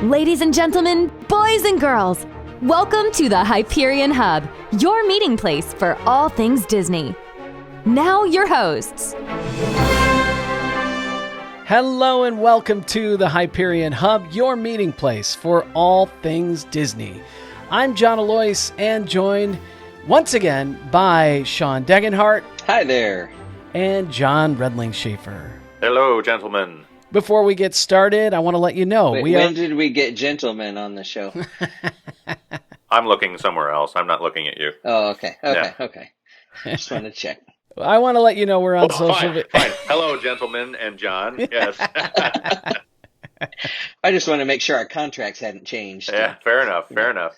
Ladies and gentlemen, boys and girls, welcome to the Hyperion Hub, your meeting place for all things Disney. Now your hosts. Hello and welcome to the Hyperion Hub, your meeting place for all things Disney. I'm John Alois and joined once again by Sean Degenhart. Hi there. And John Redling Schaefer. Hello, gentlemen. Before we get started, I want to let you know when did we get gentlemen on the show? I'm looking somewhere else. I'm not looking at you. Oh, okay. Just wanted to check. I want to let you know we're on social media. Fine. Hello, gentlemen and John. Yes. I just want to make sure our contracts hadn't changed. Yeah, fair enough.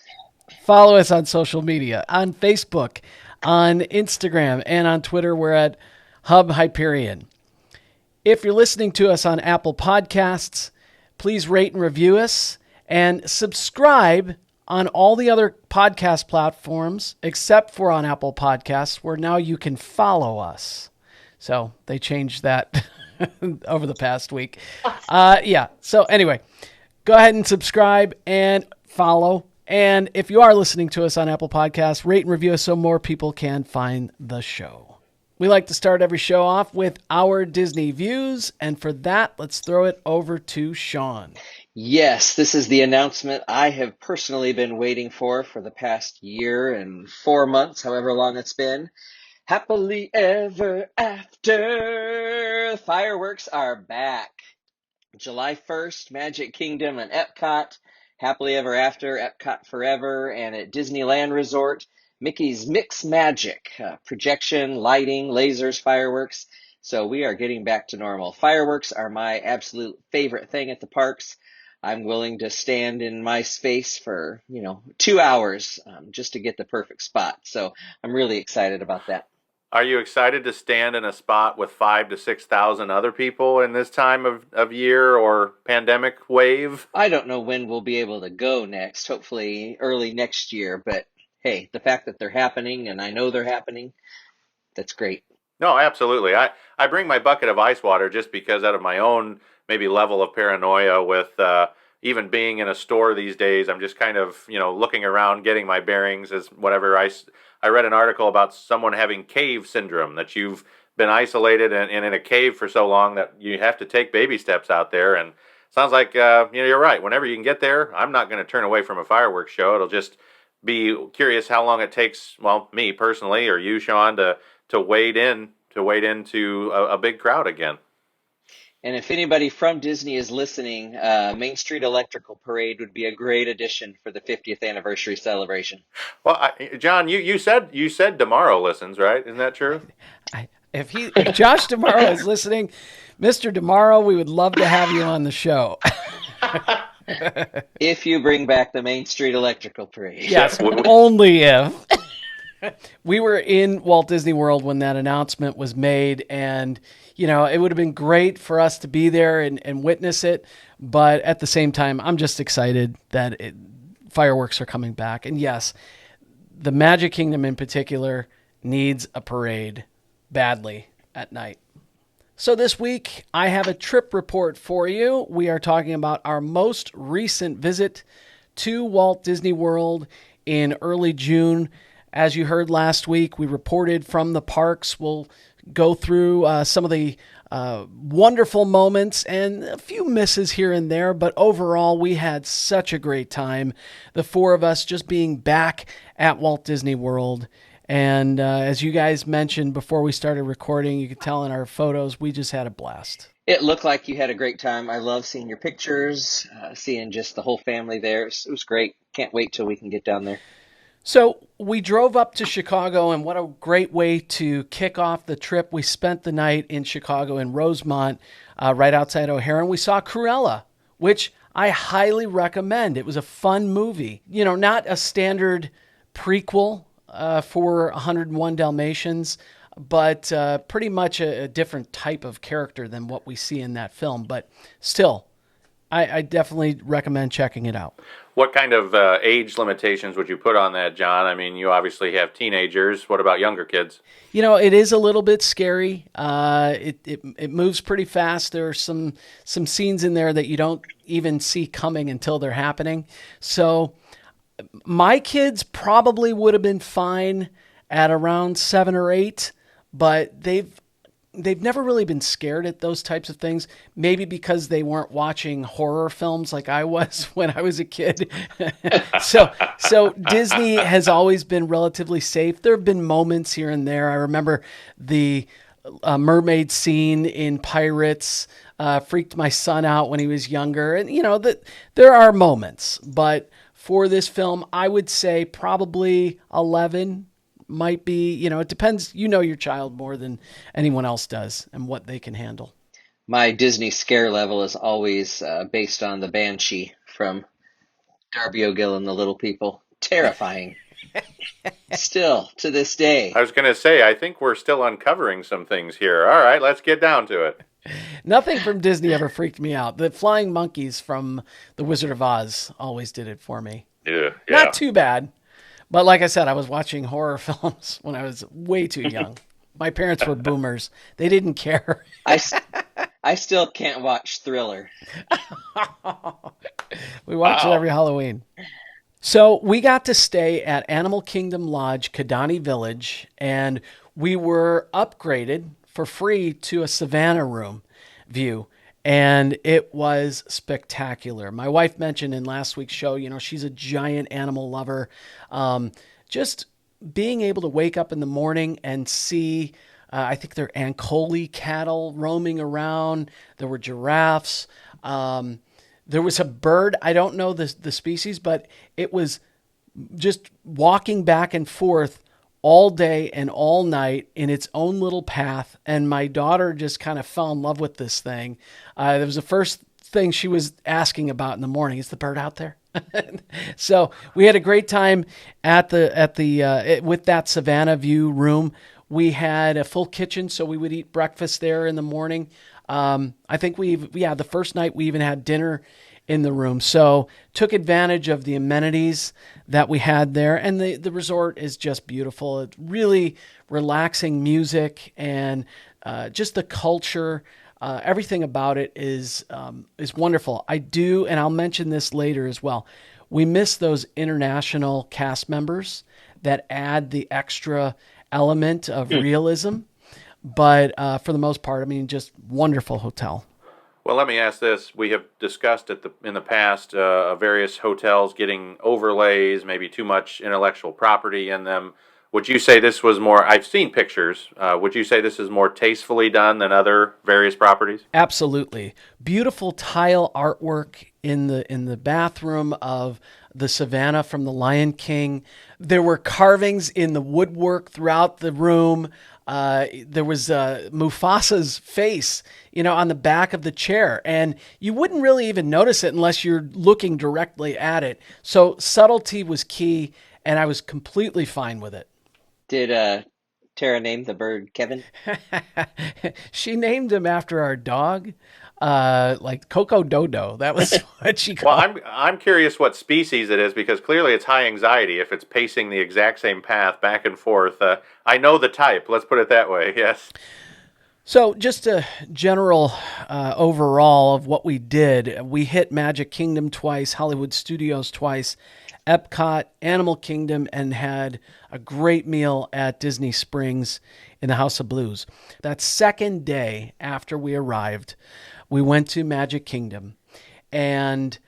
Follow us on social media, on Facebook, on Instagram, and on Twitter. We're at Hub Hyperion. If you're listening to us on Apple Podcasts, please rate and review us and subscribe on all the other podcast platforms except for on Apple Podcasts, where now you can follow us. So they changed that over the past week. So anyway, go ahead and subscribe and follow. And if you are listening to us on Apple Podcasts, rate and review us so more people can find the show. We like to start every show off with our Disney views, and for that, let's throw it over to Sean. Yes, this is the announcement I have personally been waiting for the past year and 4 months, however long it's been. Happily Ever After! Fireworks are back. July 1st, Magic Kingdom and Epcot. Happily Ever After, Epcot Forever, and at Disneyland Resort, Mickey's Mix Magic, projection, lighting, lasers, fireworks. So we are getting back to normal. Fireworks are my absolute favorite thing at the parks. I'm willing to stand in my space for, 2 hours just to get the perfect spot. So I'm really excited about that. Are you excited to stand in a spot with 5,000 to 6,000 other people in this time of year or pandemic wave? I don't know when we'll be able to go next, hopefully early next year, but hey, the fact that they're happening and I know they're happening, that's great. No, absolutely. I bring my bucket of ice water just because out of my own maybe level of paranoia with even being in a store these days, I'm just kind of, looking around, getting my bearings as whatever. I read an article about someone having cave syndrome, that you've been isolated and in a cave for so long that you have to take baby steps out there. And sounds like, you're right. Whenever you can get there, I'm not going to turn away from a fireworks show. It'll just be curious how long it takes, well, me personally, or you, Sean, to wade into a big crowd again. And if anybody from Disney is listening, Main Street Electrical Parade would be a great addition for the 50th anniversary celebration. Well, John, you said DeMauro listens, right? Isn't that true? If Josh DeMauro is listening, Mr. DeMauro, we would love to have you on the show. If you bring back the Main Street Electrical Parade. Yes, only if. We were in Walt Disney World when that announcement was made, and, it would have been great for us to be there and witness it, but at the same time, I'm just excited that fireworks are coming back. And yes, the Magic Kingdom in particular needs a parade badly at night. So this week, I have a trip report for you. We are talking about our most recent visit to Walt Disney World in early June. As you heard last week, we reported from the parks. We'll go through some of the wonderful moments and a few misses here and there, but overall, we had such a great time. The four of us just being back at Walt Disney World. And as you guys mentioned before we started recording, you could tell in our photos, we just had a blast. It looked like you had a great time. I love seeing your pictures, seeing just the whole family there. It was great. Can't wait till we can get down there. So we drove up to Chicago, and what a great way to kick off the trip. We spent the night in Chicago in Rosemont, right outside O'Hare, and we saw Cruella, which I highly recommend. It was a fun movie. Not a standard prequel for 101 Dalmatians, but pretty much a different type of character than what we see in that film. But still, I definitely recommend checking it out. What kind of age limitations would you put on that, John? I mean, you obviously have teenagers. What about younger kids? You know, it is a little bit scary. It moves pretty fast. There are some scenes in there that you don't even see coming until they're happening. So my kids probably would have been fine at around 7 or 8, but they've never really been scared at those types of things. Maybe because they weren't watching horror films like I was when I was a kid. So Disney has always been relatively safe. There have been moments here and there. I remember the mermaid scene in Pirates freaked my son out when he was younger. And, you know, that there are moments. But for this film, I would say probably 11 might be, you know, it depends. You know your child more than anyone else does and what they can handle. My Disney scare level is always based on the Banshee from Darby O'Gill and the Little People. Terrifying. Still, to this day. I was going to say, I think we're still uncovering some things here. All right, let's get down to it. Nothing from Disney ever freaked me out. The flying monkeys from The Wizard of Oz always did it for me. Yeah. Not too bad. But like I said, I was watching horror films when I was way too young. My parents were boomers. They didn't care. I still can't watch Thriller. We watch it every Halloween. So we got to stay at Animal Kingdom Lodge, Kidani Village, and we were upgraded for free to a Savannah room view. And it was spectacular. My wife mentioned in last week's show, you know, she's a giant animal lover. Just being able to wake up in the morning and see, I think there are Ankole cattle roaming around. There were giraffes. There was a bird. I don't know the species, but it was just walking back and forth all day and all night in its own little path. And my daughter just kind of fell in love with this thing. That was the first thing she was asking about in the morning. Is the bird out there? So we had a great time at the with that Savannah View room. We had a full kitchen, so we would eat breakfast there in the morning. I think the first night we even had dinner in the room. So took advantage of the amenities that we had there. And the resort is just beautiful. It's really relaxing music and just the culture. Everything about it is wonderful. I do, and I'll mention this later as well. We miss those international cast members that add the extra element of realism. But for the most part, I mean, just wonderful hotel. Well, let me ask this. We have discussed in the past various hotels getting overlays, maybe too much intellectual property in them. Would you say this was more, I've seen pictures, would you say this is more tastefully done than other various properties? Absolutely. Beautiful tile artwork in the bathroom of the Savannah from The Lion King. There were carvings in the woodwork throughout the room. There was Mufasa's face, on the back of the chair, and you wouldn't really even notice it unless you're looking directly at it. So subtlety was key, and I was completely fine with it. Did Tara name the bird Kevin? She named him after our dog, like Coco Dodo. That was what she called. Well, I'm curious what species it is, because clearly it's high anxiety if it's pacing the exact same path back and forth. I know the type. Let's put it that way. Yes. So just a general overall of what we did. We hit Magic Kingdom twice, Hollywood Studios twice, Epcot, Animal Kingdom, and had a great meal at Disney Springs in the House of Blues. That second day after we arrived, we went to Magic Kingdom, and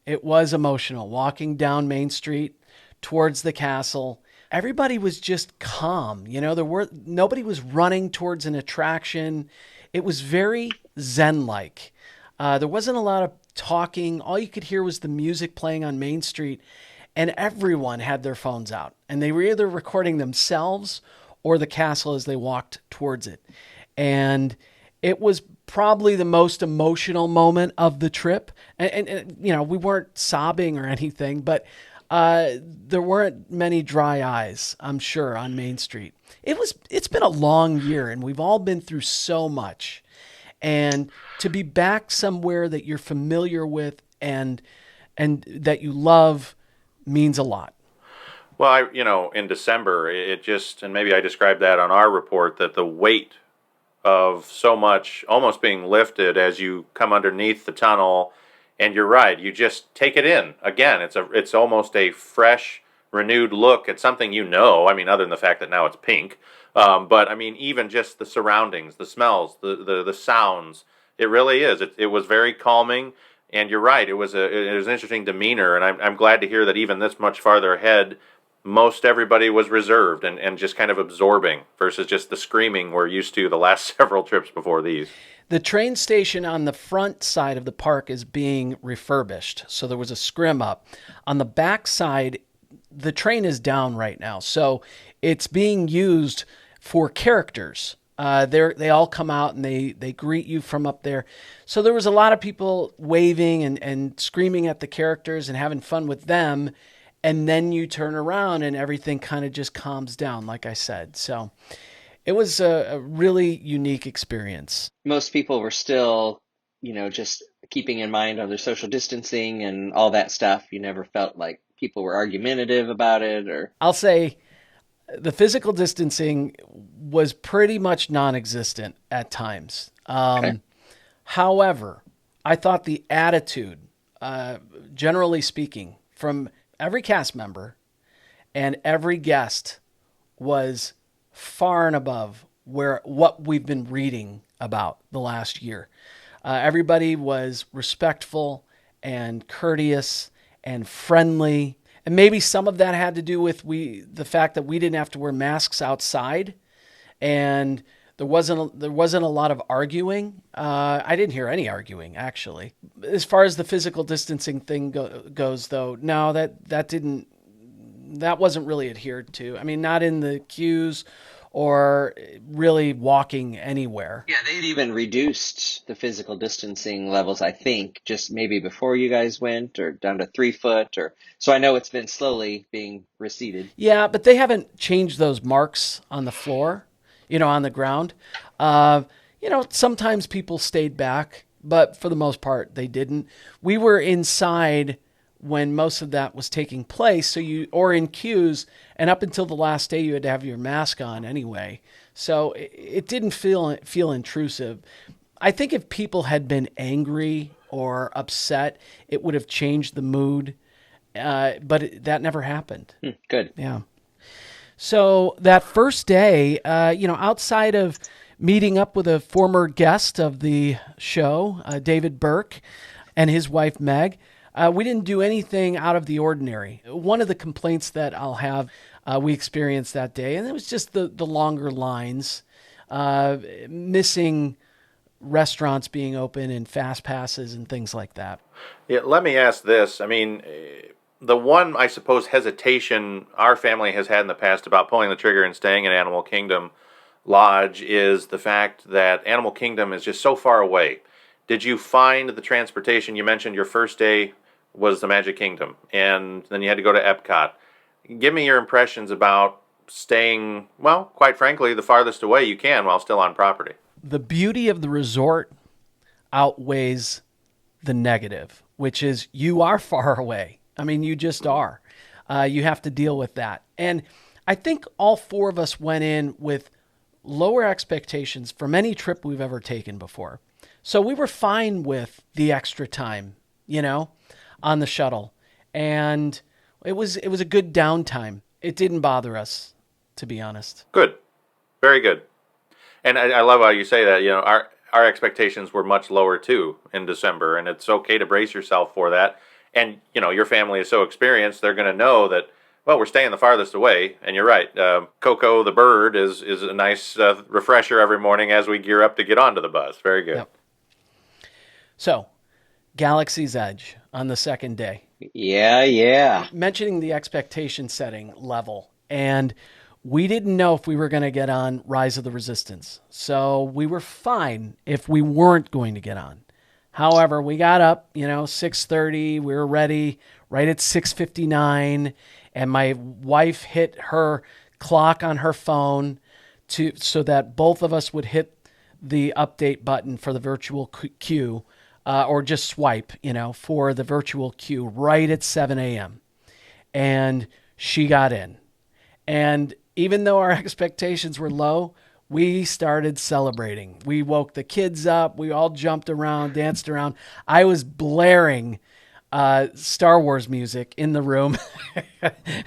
it was emotional. Walking down Main Street towards the castle, everybody was just calm. Nobody was running towards an attraction. It was very zen-like. There wasn't a lot of talking. All you could hear was the music playing on Main Street, and everyone had their phones out, and they were either recording themselves or the castle as they walked towards it. And it was probably the most emotional moment of the trip. And we weren't sobbing or anything, but there weren't many dry eyes, I'm sure, on Main Street. It's been a long year, and we've all been through so much. And to be back somewhere that you're familiar with and that you love means a lot. Well, in December, it just, and maybe I described that on our report, that the weight of so much almost being lifted as you come underneath the tunnel, and you're right, you just take it in. Again, it's almost a fresh, renewed look at something I mean, other than the fact that now it's pink. But I mean, even just the surroundings, the smells, the sounds, it really is. It was very calming, and you're right, it was an interesting demeanor, and I'm glad to hear that even this much farther ahead, most everybody was reserved and just kind of absorbing versus just the screaming we're used to the last several trips before these. The train station on the front side of the park is being refurbished. So there was a scrim up. On the back side, the train is down right now. So it's being used for characters. They all come out and they greet you from up there. So there was a lot of people waving and screaming at the characters and having fun with them. And then you turn around and everything kind of just calms down, like I said. So it was a really unique experience. Most people were still, just keeping in mind on their social distancing and all that stuff. You never felt like people were argumentative about it, or I'll say the physical distancing was pretty much non-existent at times. Okay. However, I thought the attitude, generally speaking, from every cast member and every guest was far and above what we've been reading about the last year. Everybody was respectful and courteous and friendly. And maybe some of that had to do with the fact that we didn't have to wear masks outside, and there wasn't a lot of arguing. I didn't hear any arguing, actually. As far as the physical distancing thing goes, though, no, that wasn't really adhered to. I mean, not in the queues or really walking anywhere. yeah, they'd even reduced the physical distancing levels, I think, just maybe before you guys went, or down to 3 foot, or so I know it's been slowly being receded. Yeah, but they haven't changed those marks on the floor, on the ground. Sometimes people stayed back, but for the most part, they didn't. We were inside when most of that was taking place, or in queues, and up until the last day, you had to have your mask on anyway. So it didn't feel intrusive. I think if people had been angry or upset, it would have changed the mood, but that never happened. Good. Yeah. So that first day, outside of meeting up with a former guest of the show, David Burke, and his wife, Meg, we didn't do anything out of the ordinary. One of the complaints that I'll have, we experienced that day, and it was just the longer lines, missing restaurants being open and fast passes and things like that. Yeah, let me ask this. I mean, the one, I suppose, hesitation our family has had in the past about pulling the trigger and staying at Animal Kingdom Lodge is the fact that Animal Kingdom is just so far away. Did you find the transportation? You mentioned your first day was the Magic Kingdom, and then you had to go to Epcot. Give me your impressions about staying, well, quite frankly, the farthest away you can while still on property. The beauty of the resort outweighs the negative, which is you are far away. I mean, you just are. You have to deal with that. And I think all four of us went in with lower expectations from any trip we've ever taken before. So we were fine with the extra time, on the shuttle. And it was a good downtime. It didn't bother us, to be honest. Good. Very good. And I love how you say that. Our expectations were much lower, too, in December. And it's okay to brace yourself for that. And, your family is so experienced, they're going to know that, well, we're staying the farthest away. And you're right. Coco the bird is a nice refresher every morning as we gear up to get onto the bus. Very good. Yep. So, Galaxy's Edge on the second day. Yeah. Mentioning the expectation setting level. And we didn't know if we were going to get on Rise of the Resistance. So we were fine if we weren't going to get on. However, we got up, 6:30. We were ready right at 6:59. And my wife hit her clock on her phone so that both of us would hit the update button for the virtual queue, or just swipe, for the virtual queue right at 7 a.m. And she got in. And even though our expectations were low, we started celebrating. We woke the kids up. We all jumped around, danced around. I was blaring Star Wars music in the room.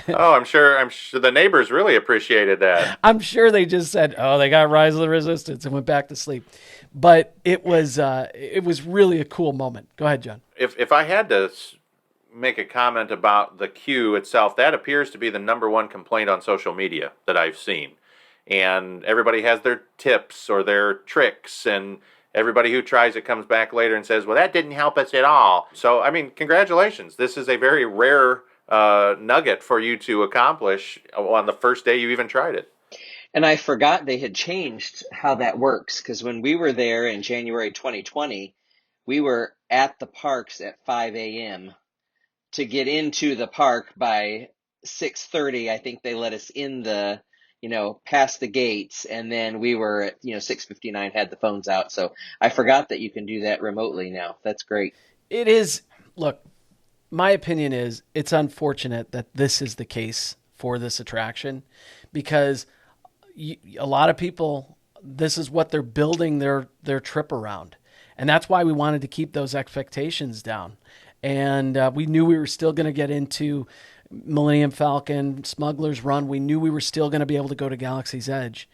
Oh, I'm sure the neighbors really appreciated that. I'm sure they just said, "Oh, they got Rise of the Resistance," and went back to sleep. But it was really a cool moment. Go ahead, John. If I had to make a comment about the queue itself, that appears to be the number one complaint on social media that I've seen. And everybody has their tips or their tricks, and everybody who tries it comes back later and says, well, that didn't help us at all. So, I mean, congratulations. This is a very rare nugget for you to accomplish on the first day you even tried it. And I forgot they had changed how that works, because when we were there in January 2020, we were at the parks at 5 a.m. to get into the park by 6:30. I think they let us in the past the gates, and then we were at 6:59, had the phones out. So I forgot that you can do that remotely now. That's great. It is. Look, my opinion is it's unfortunate that this is the case for this attraction, because a lot of people, this is what they're building their trip around, and that's why we wanted to keep those expectations down. And we knew we were still going to get into Millennium Falcon, Smuggler's Run. We knew we were still going to be able to go to Galaxy's Edge,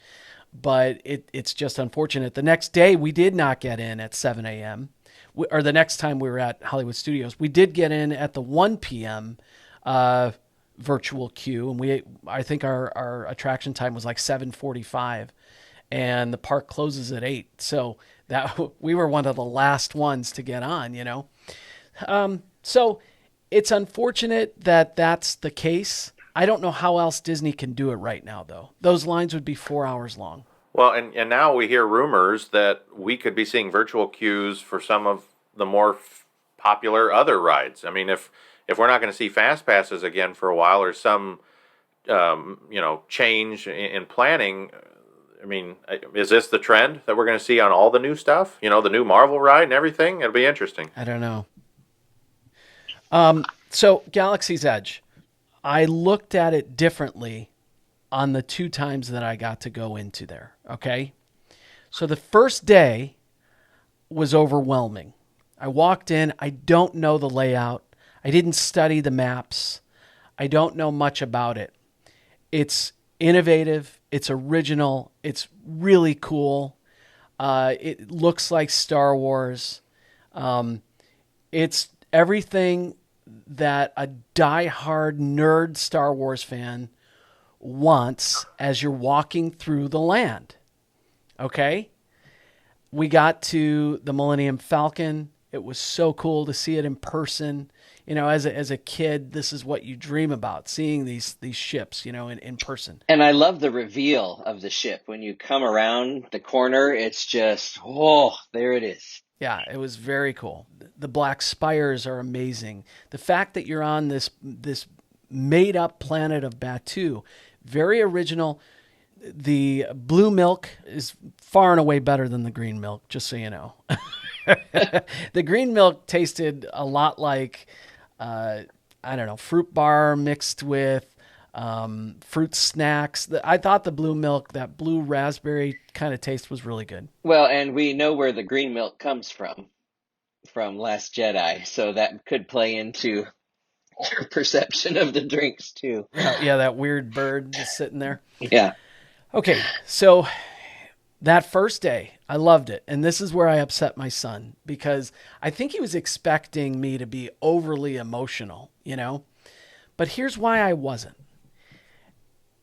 but it's just unfortunate. The next day, we did not get in at 7 a.m., or the next time we were at Hollywood Studios. We did get in at the 1 p.m. Virtual queue, and I think our attraction time was like 7:45, and the park closes at 8. So that we were one of the last ones to get on, So it's unfortunate that that's the case. I don't know how else Disney can do it right now, though. Those lines would be 4 hours long. Well, and now we hear rumors that we could be seeing virtual queues for some of the more popular other rides. I mean, if we're not going to see Fast Passes again for a while, or some change in planning, I mean, is this the trend that we're going to see on all the new stuff? The new Marvel ride and everything? It'll be interesting. I don't know. So Galaxy's Edge, I looked at it differently on the 2 times that I got to go into there. Okay. So the first day was overwhelming. I walked in. I don't know the layout. I didn't study the maps. I don't know much about it. It's innovative. It's original. It's really cool. It looks like Star Wars. It's everything that a diehard nerd Star Wars fan wants as you're walking through the land. Okay? We got to the Millennium Falcon. It was so cool to see it in person. As a kid, this is what you dream about, seeing these ships, in person. And I love the reveal of the ship. When you come around the corner, it's just, there it is. Yeah, it was very cool. The black spires are amazing. The fact that you're on this made-up planet of Batuu, very original. The blue milk is far and away better than the green milk, just so you know. The green milk tasted a lot like, fruit bar mixed with fruit snacks. I thought the blue milk, that blue raspberry kind of taste, was really good. Well, and we know where the green milk comes from Last Jedi, so that could play into your perception of the drinks too. Yeah, that weird bird just sitting there. Yeah. Okay, so that first day, I loved it. And this is where I upset my son, because I think he was expecting me to be overly emotional, But here's why I wasn't.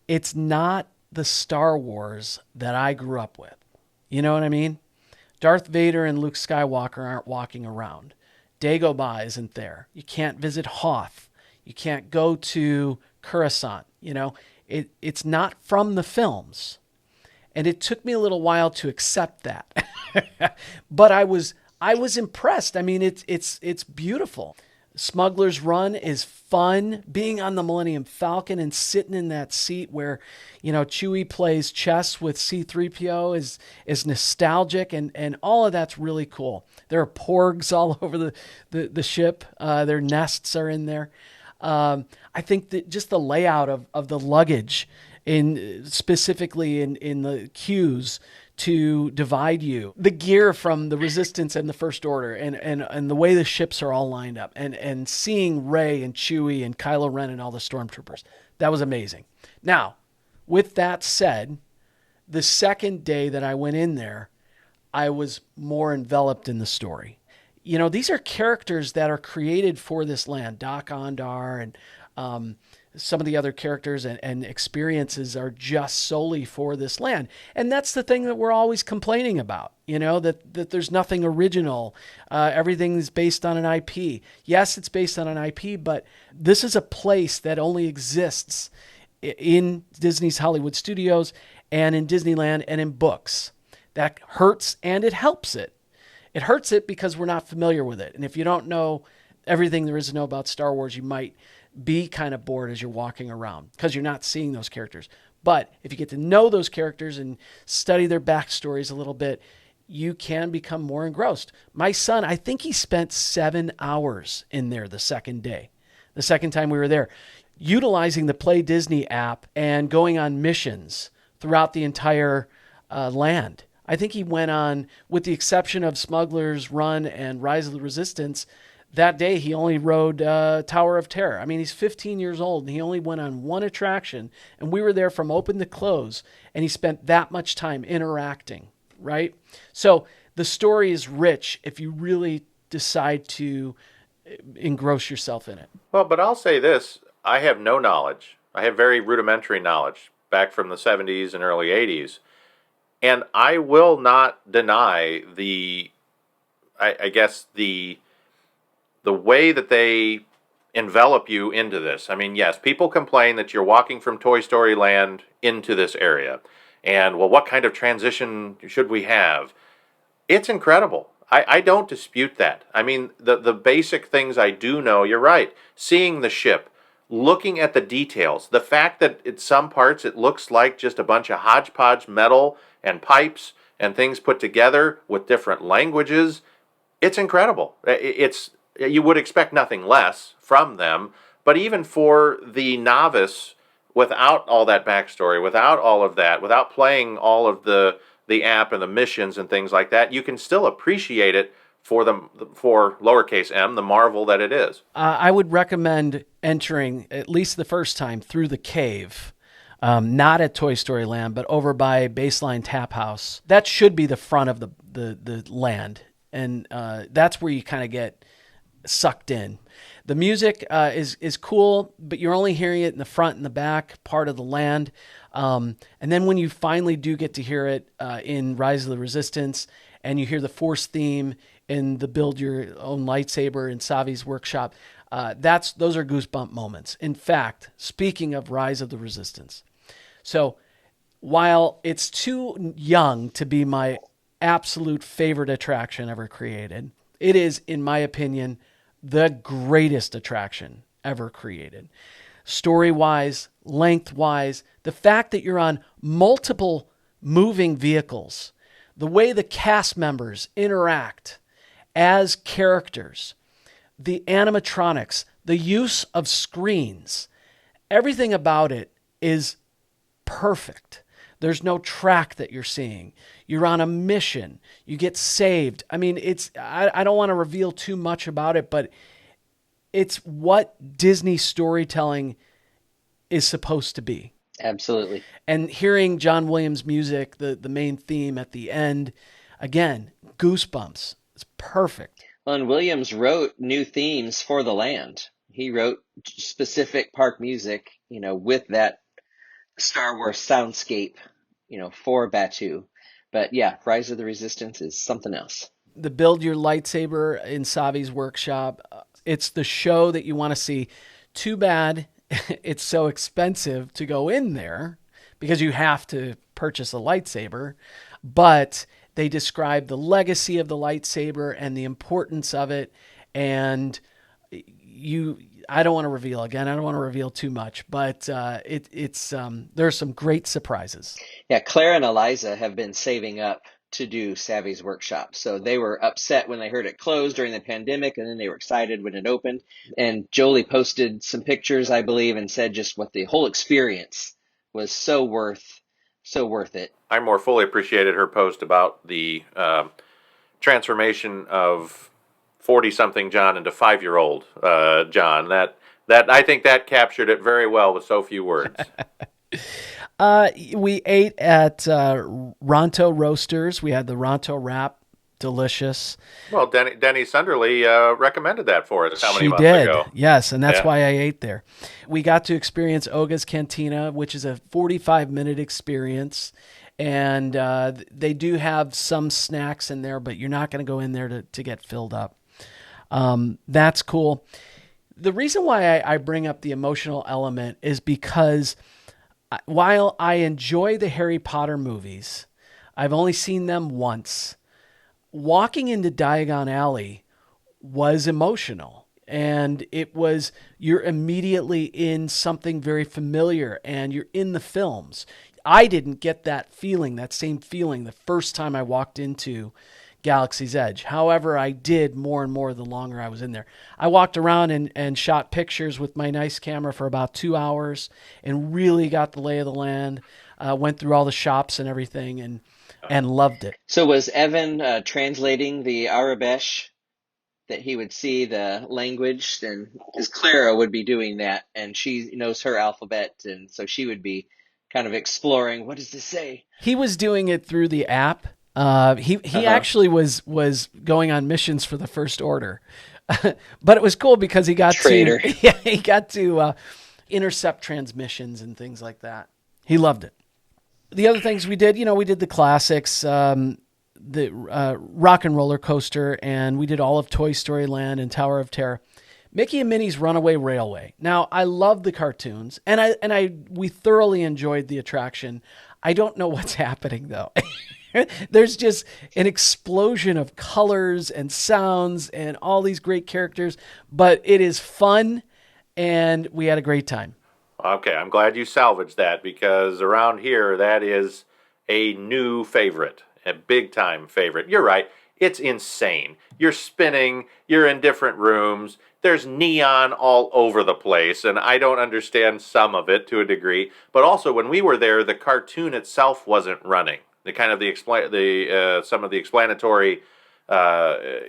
It's not the Star Wars that I grew up with. You know what I mean? Darth Vader and Luke Skywalker aren't walking around. Dagobah isn't there. You can't visit Hoth. You can't go to Coruscant. It's not from the films. And it took me a little while to accept that. But I was impressed. I mean, it's beautiful. Smuggler's Run is fun. Being on the Millennium Falcon and sitting in that seat where, Chewie plays chess with C-3PO is nostalgic, and all of that's really cool. There are porgs all over the ship. Their nests are in there. I think that just the layout of the luggage, specifically in the queues to divide you, the gear from the Resistance and the First Order, and the way the ships are all lined up, and seeing Rey and Chewie and Kylo Ren and all the stormtroopers, that was amazing. Now, with that said, the second day that I went in there, I was more enveloped in the story. These are characters that are created for this land. Dok-Ondar and some of the other characters and experiences are just solely for this land. And that's the thing that we're always complaining about, that there's nothing original. Everything's based on an IP. Yes, it's based on an IP, but this is a place that only exists in Disney's Hollywood Studios and in Disneyland and in books. That hurts, and it helps it. It hurts it because we're not familiar with it. And if you don't know everything there is to know about Star Wars, you might be kind of bored as you're walking around because you're not seeing those characters. But if you get to know those characters and study their backstories a little bit, you can become more engrossed. My son, I think he spent 7 hours in there the second day, the second time we were there, utilizing the Play Disney app and going on missions throughout the entire land. I think he went on, with the exception of Smuggler's Run and Rise of the Resistance, that day he only rode Tower of Terror. I mean, he's 15 years old, and he only went on one attraction, and we were there from open to close, and he spent that much time interacting, right? So the story is rich if you really decide to engross yourself in it. Well, but I'll say this. I have no knowledge. I have very rudimentary knowledge back from the 70s and early 80s. And I will not deny the way that they envelop you into this. I mean, yes, people complain that you're walking from Toy Story Land into this area. And, well, what kind of transition should we have? It's incredible. I don't dispute that. I mean, the basic things I do know, you're right. Seeing the ship, looking at the details, the fact that at some parts it looks like just a bunch of hodgepodge metal and pipes and things put together with different languages, it's incredible. You would expect nothing less from them, but even for the novice, without all that backstory, without all of that, without playing all of the app and the missions and things like that, you can still appreciate it for lowercase m, the marvel that it is. I would recommend entering, at least the first time, through the cave. Not at Toy Story Land, but over by Baseline Tap House. That should be the front of the land. And that's where you kind of get sucked in. The music is cool, but you're only hearing it in the front and the back part of the land. And then when you finally do get to hear it in Rise of the Resistance, and you hear the Force theme in the Build Your Own Lightsaber in Savi's workshop, those are goosebump moments. In fact, speaking of Rise of the Resistance, so while it's too young to be my absolute favorite attraction ever created, it is, in my opinion, the greatest attraction ever created. Story-wise, length-wise, the fact that you're on multiple moving vehicles, the way the cast members interact as characters, the animatronics, the use of screens, everything about it is perfect. There's no track that you're seeing. You're on a mission. You get saved. I mean, I don't want to reveal too much about it, but it's what Disney storytelling is supposed to be. Absolutely. And hearing John Williams' music, the main theme at the end, again, goosebumps. It's perfect. Well, and Williams wrote new themes for the land. He wrote specific park music, with that Star Wars soundscape, for Batuu. But yeah, Rise of the Resistance is something else. The Build Your Lightsaber in Savi's workshop, it's the show that you want to see. Too bad it's so expensive to go in there because you have to purchase a lightsaber. But they describe the legacy of the lightsaber and the importance of it. And I don't want to reveal again. I don't want to reveal too much, but there's some great surprises. Yeah, Claire and Eliza have been saving up to do Savvy's workshop. So they were upset when they heard it closed during the pandemic, and then they were excited when it opened. And Jolie posted some pictures, I believe, and said just what the whole experience was so worth it. I more fully appreciated her post about the transformation of 40-something John into 5-year-old John. That I think that captured it very well with so few words. We ate at Ronto Roasters. We had the Ronto wrap, delicious. Well, Denny Sunderly recommended that for us. How many months ago? Yes, and that's why I ate there. We got to experience Oga's Cantina, which is a 45-minute experience, and they do have some snacks in there, but you're not going to go in there to get filled up. That's cool. The reason why I bring up the emotional element is because while I enjoy the Harry Potter movies, I've only seen them once. Walking into Diagon Alley was emotional, and you're immediately in something very familiar, and you're in the films. I didn't get that same feeling the first time I walked into Galaxy's Edge. However, I did more and more the longer I was in there. I walked around and shot pictures with my nice camera for about 2 hours and really got the lay of the land, went through all the shops and everything and loved it. So was Evan translating the Arabesh, that he would see the language? And because Clara would be doing that, and she knows her alphabet, and so she would be kind of exploring, what does this say? He was doing it through the app. He actually was going on missions for the First Order, but it was cool because he got to intercept transmissions and things like that. He loved it. The other things we did, we did the classics, the Rock and Roller Coaster, and we did all of Toy Story Land and Tower of Terror. Mickey and Minnie's Runaway Railway. Now, I love the cartoons, and we thoroughly enjoyed the attraction. I don't know what's happening though. There's just an explosion of colors and sounds and all these great characters, but it is fun, and we had a great time. Okay, I'm glad you salvaged that, because around here, that is a new favorite, a big-time favorite. You're right. It's insane. You're spinning. You're in different rooms. There's neon all over the place, and I don't understand some of it to a degree. But also, when we were there, the cartoon itself wasn't running. Some of the explanatory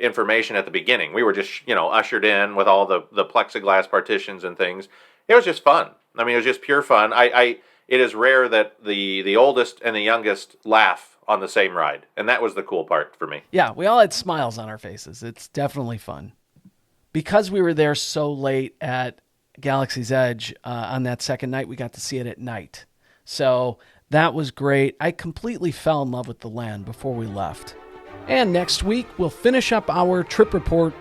information at the beginning. We were just, ushered in with all the plexiglass partitions and things. It was just fun. I mean, it was just pure fun. It is rare that the oldest and the youngest laugh on the same ride, and that was the cool part for me. Yeah, we all had smiles on our faces. It's definitely fun. Because we were there so late at Galaxy's Edge on that second night, we got to see it at night. So that was great. I completely fell in love with the land before we left. And next week, we'll finish up our trip report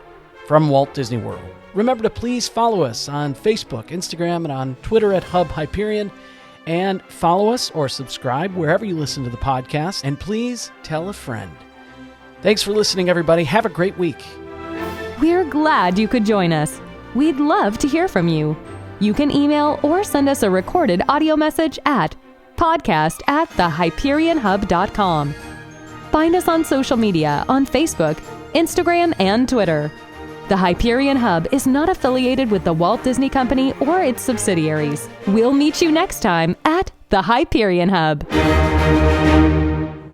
from Walt Disney World. Remember to please follow us on Facebook, Instagram, and on Twitter at Hub Hyperion. And follow us or subscribe wherever you listen to the podcast. And please tell a friend. Thanks for listening, everybody. Have a great week. We're glad you could join us. We'd love to hear from you. You can email or send us a recorded audio message at podcast@thehyperionhub.com. Find us on social media on Facebook, Instagram, and Twitter. The Hyperion Hub is not affiliated with the Walt Disney Company or its subsidiaries. We'll meet you next time at the Hyperion Hub.